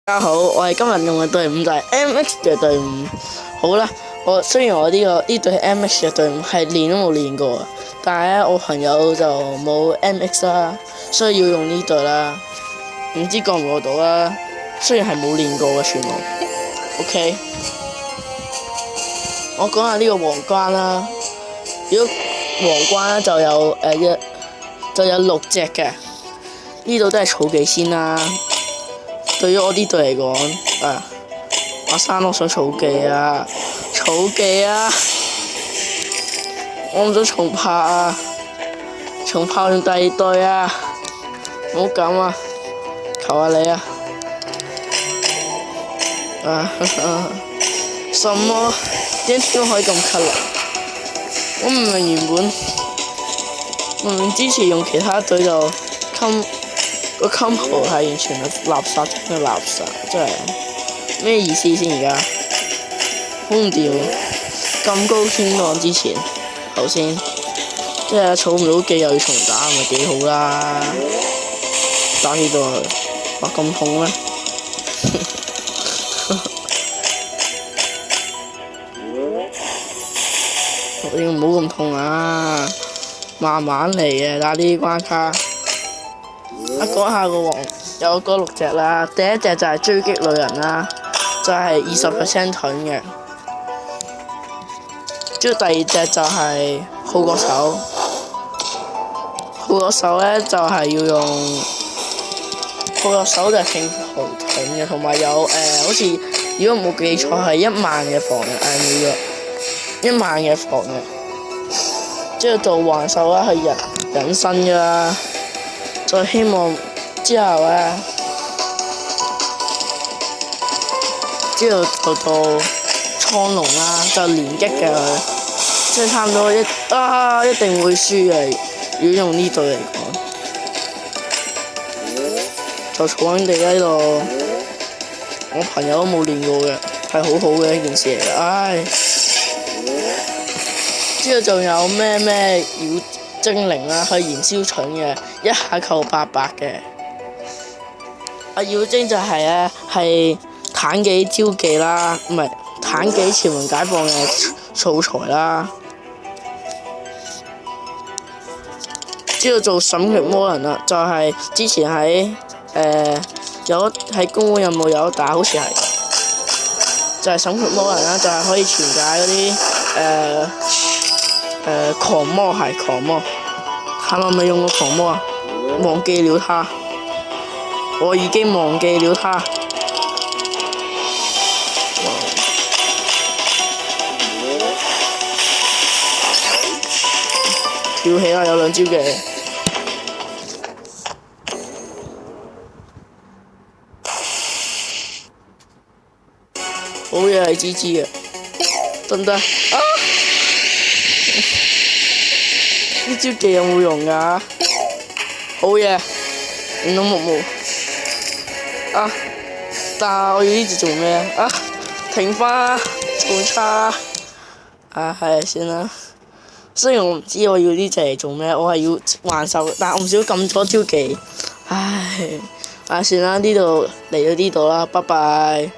大家好，我係今日用嘅隊伍就係 MX 嘅隊伍。好啦，雖然我呢隊 MX 嘅隊伍係練都冇練過，但係咧我朋友就冇 MX 啦，所以要用呢隊啦。唔知過唔過到啦？雖然係冇練過嘅全部。OK， 我講下呢個皇冠啦。如果皇冠咧就有6隻嘅，呢度都係草技先啦。對於我呢隊嚟講，我生落水草技啊，我唔想重拍啊，重拍用第2隊啊，唔好咁啊，求下你啊！什麼？點解可以咁咳啊？我明明之前用其他隊就個 combo 係完全係垃圾中嘅垃圾，真係咩意思先？而家好唔掂，咁高天浪之前頭先，即係儲唔到技又要重打，咪幾好啦！打起到哇咁痛咩？你唔好咁痛啊，慢慢嚟嘅打呢啲關卡。講下個有嗰6隻啦，第一隻就係追擊女人啦，就係20% 盾嘅。跟住第2隻就係號角手，號角手咧就係要用號角手就係拼號盾嘅，同埋有好似如果冇記錯係1萬嘅防嘅，每個1萬嘅防嘅。之後做橫手啦，係人身㗎啦。再希望之後咧，之後就到蒼龍啦，就連擊嘅佢，即係差唔多一定會輸嘅。如果用呢隊嚟講，就坐緊地喺度，我朋友都冇練過嘅，係好好嘅一件事嚟嘅。唉，之後仲有咩妖精靈啦，可以燃燒盾嘅，一下扣800嘅。妖精就係妲己招技啦，唔係妲己全民解放嘅素材啦。之後做審血魔人啦，就係之前喺公會任務有得打，好似係就係審血魔人啦，就係可以全解嗰啲狂魔，係狂魔。係咪未用過狂魔啊？忘記了他，我已經忘記了他。跳起啦！有2招嘅。好嘢係芝芝嘅，得唔得？啊！呢招技有冇用㗎？好嘢，唔通木木啊！但係我要呢隻做咩啊？停返，好差係算啦。雖然我唔知我要呢隻嚟做咩，我係要還手，但係我唔少撳咗招技。唉，算啦，呢度嚟到呢度啦，拜拜。